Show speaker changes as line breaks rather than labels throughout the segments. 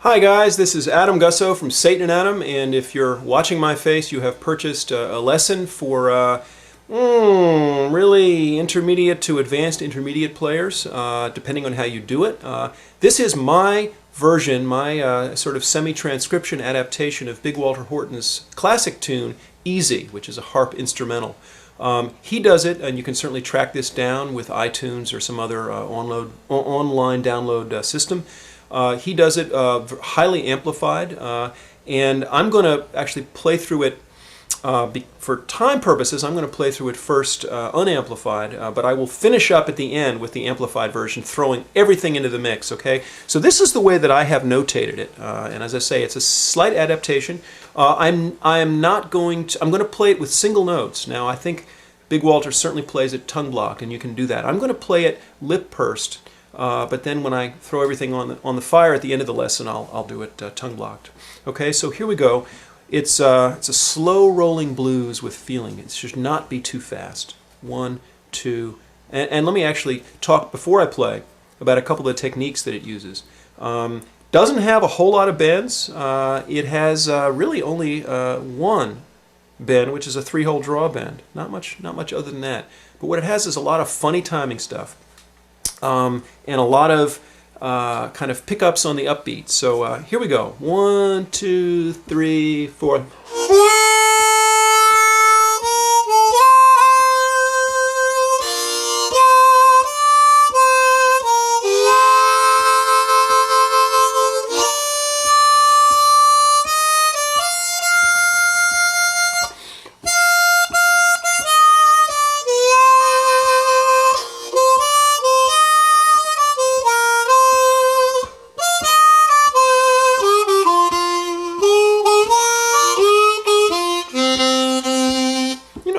Hi guys, this is Adam Gusso from Satan and Adam, and if you're watching my face, you have purchased a lesson for really intermediate to advanced intermediate players, depending on how you do it. This is my version, my sort of semi-transcription adaptation of Big Walter Horton's classic tune, Easy, which is a harp instrumental. He does it, and you can certainly track this down with iTunes or some other online download system. He does it highly amplified, and I'm going to actually play through it for time purposes. I'm going to play through it first unamplified, but I will finish up at the end with the amplified version, throwing everything into the mix. Okay, so this is the way that I have notated it, and as I say, it's a slight adaptation. I'm going to play it with single notes. Now, I think Big Walter certainly plays it tongue blocked, and you can do that. I'm going to play it lip pursed. But then when I throw everything on the fire at the end of the lesson, I'll do it tongue blocked. Okay, so here we go. It's a slow rolling blues with feeling. It should not be too fast. 1, 2, and let me actually talk before I play about a couple of the techniques that it uses. Doesn't have a whole lot of bends. It has really only one bend, which is a 3-hole draw bend. Not much other than that. But what it has is a lot of funny timing stuff. And a lot of kind of pickups on the upbeat. So here we go. 1, 2, 3, 4.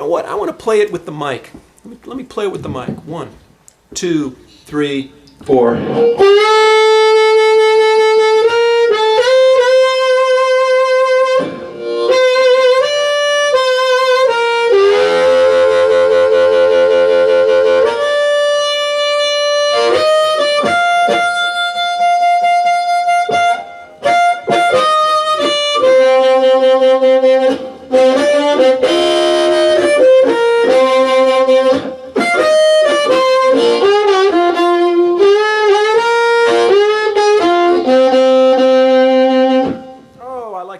What? I want to play it with the mic. Let me play it with the mic. 1, 2, 3, 4.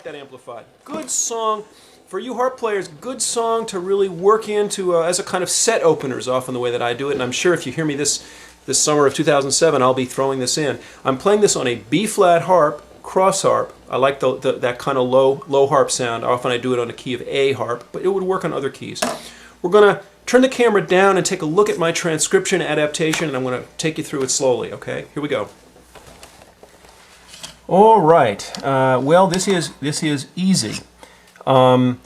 That amplified. Good song for you harp players. Good song to really work into as a kind of set openers, often the way that I do it. And I'm sure if you hear me this summer of 2007, I'll be throwing this in. I'm playing this on a B flat harp, cross harp. I like that kind of low harp sound. Often I do it on a key of A harp, but it would work on other keys. We're going to turn the camera down and take a look at my transcription adaptation, and I'm going to take you through it slowly. Okay, here we go. All right. Well, this is easy. Now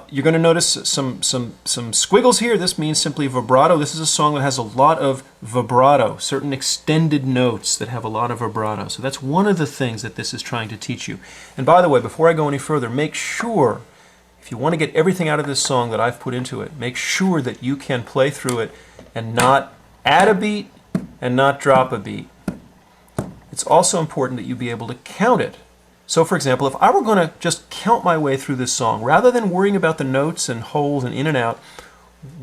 you're going to notice some squiggles here. This means simply vibrato. This is a song that has a lot of vibrato, certain extended notes that have a lot of vibrato. So that's one of the things that this is trying to teach you. And by the way, before I go any further, make sure, if you want to get everything out of this song that I've put into it, make sure that you can play through it and not add a beat and not drop a beat. It's also important that you be able to count it. So for example, if I were going to just count my way through this song, rather than worrying about the notes and holes and in and out,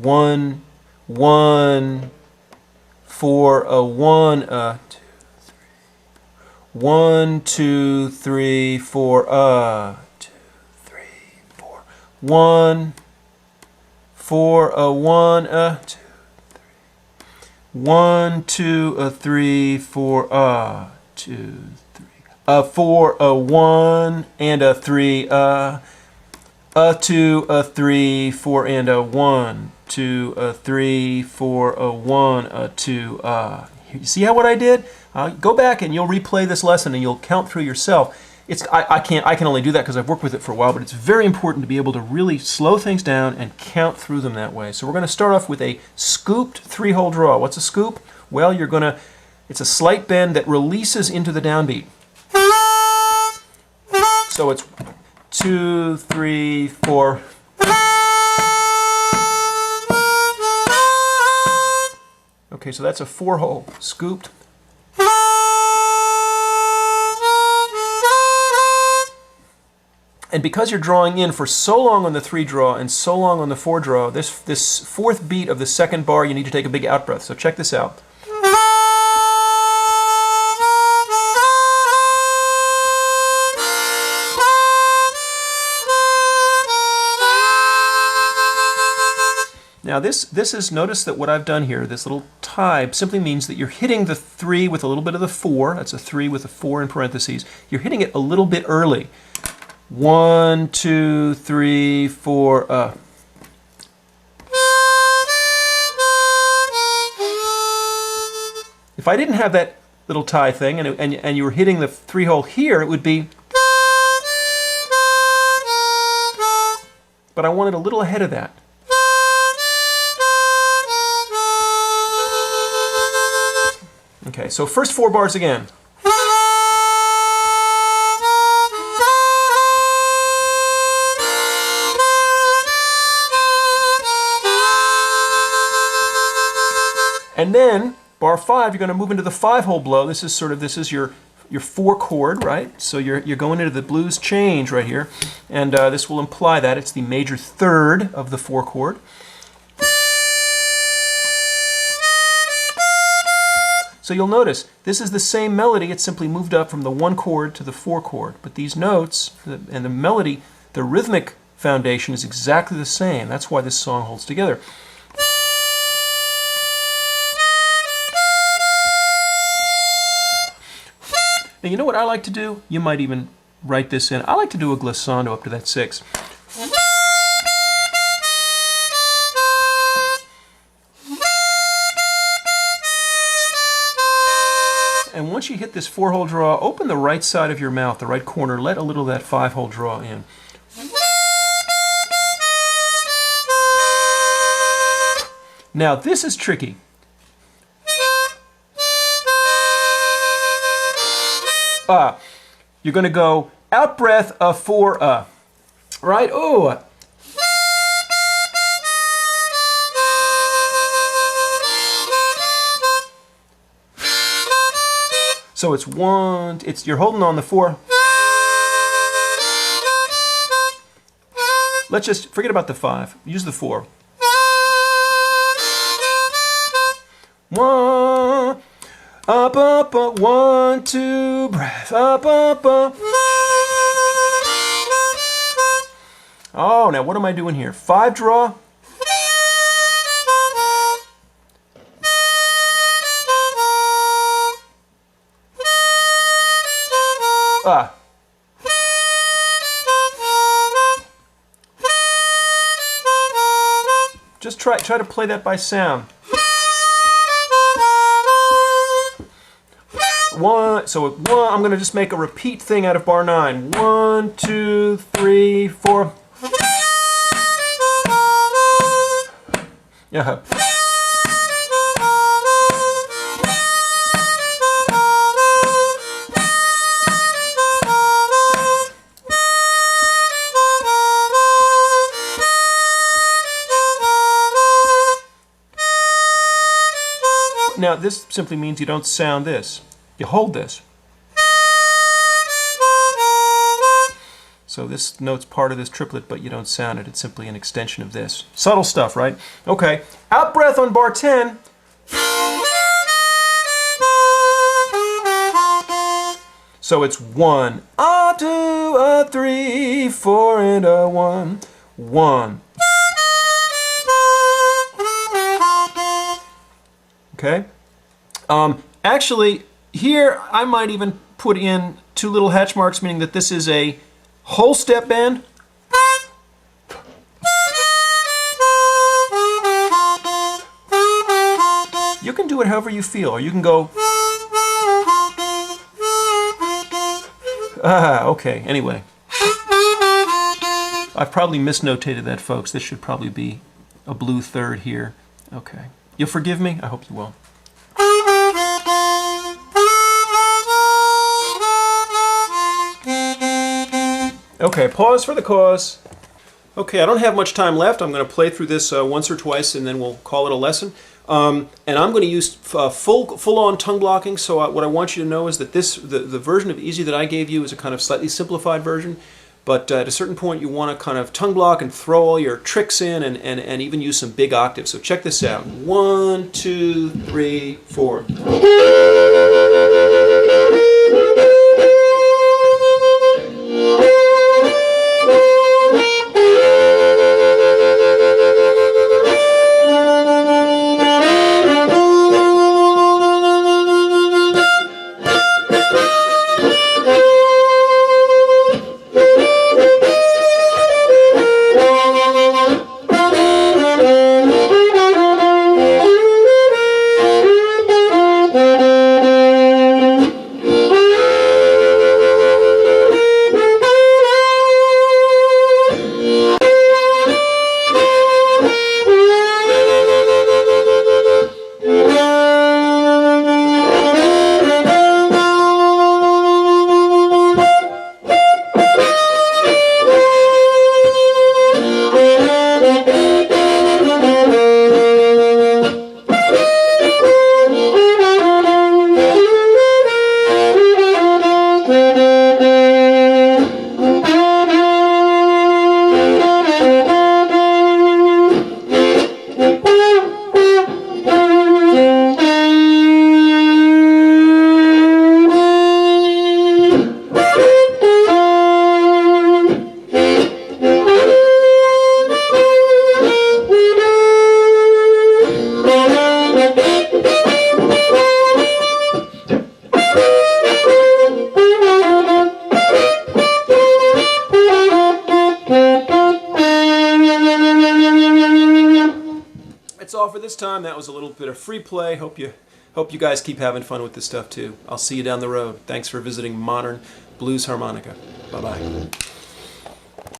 1, 1, 4, 1, 2, 3, 1, 2, 3, 4, 2, 3, 4, 1, 4, 1, 2, 3, 1, 2, 3, 4, 2, 3, 4, 1, and a 3, 2, 3, 4, and a 1, 2, 3, 4, 1, 2. You see what I did? Go back and you'll replay this lesson and you'll count through yourself. I can only do that because I've worked with it for a while, but it's very important to be able to really slow things down and count through them that way. So we're going to start off with a scooped 3-hole draw. What's a scoop? Well, it's a slight bend that releases into the downbeat. So it's 2, 3, 4. Okay, so that's a 4-hole scooped. And because you're drawing in for so long on the 3 draw and so long on the 4 draw, this fourth beat of the second bar, you need to take a big out breath. So check this out. Now this is, notice that what I've done here, this little tie, simply means that you're hitting the 3 with a little bit of the 4. That's a 3 with a 4 in parentheses. You're hitting it a little bit early. 1, 2, 3, 4. If I didn't have that little tie thing and you were hitting the 3 hole here, it would be. But I want it a little ahead of that. Okay, so first 4 bars again. And then bar 5, you're going to move into the 5-hole blow. This is your 4 chord, right? So you're going into the blues change right here, and this will imply that it's the major third of the 4 chord. So you'll notice this is the same melody, it's simply moved up from the 1 chord to the 4 chord. But these notes and the melody, the rhythmic foundation is exactly the same. That's why this song holds together. Now you know what I like to do? You might even write this in. I like to do a glissando up to that 6. And once you hit this 4-hole draw, open the right side of your mouth, the right corner, let a little of that 5-hole draw in. Now this is tricky. You're going to go out breath, 4, right? Oh. So it's 1, you're holding on the 4. Let's just forget about the 5. Use the 4. 1, up, up, up, 1, 2, breath, up, up, up. Oh, now what am I doing here? 5 draw. Just try to play that by sound. 1, so 1, I'm going to just make a repeat thing out of bar 9. 1, 2, 3, 4. Yeah. Now this simply means you don't sound this. You hold this. So this note's part of this triplet, but you don't sound it. It's simply an extension of this. Subtle stuff, right? Okay. Out breath on bar 10. So it's 1, a 2, a 3, 4, and a 1. 1. Okay. Actually, here I might even put in 2 little hatch marks, meaning that this is a whole step bend. You can do it however you feel, or you can go. Okay, anyway. I've probably misnotated that, folks. This should probably be a blue third here. Okay. You'll forgive me? I hope you will. Okay, pause for the cause. Okay, I don't have much time left. I'm going to play through this once or twice and then we'll call it a lesson. And I'm going to use full-on tongue blocking, so what I want you to know is that the version of Easy that I gave you is a kind of slightly simplified version. But at a certain point, you want to kind of tongue block and throw all your tricks in and even use some big octaves. So check this out. 1, 2, 3, 4. That's all for this time. That was a little bit of free play. Hope you guys keep having fun with this stuff too. I'll see you down the road. Thanks for visiting Modern Blues Harmonica. Bye-bye.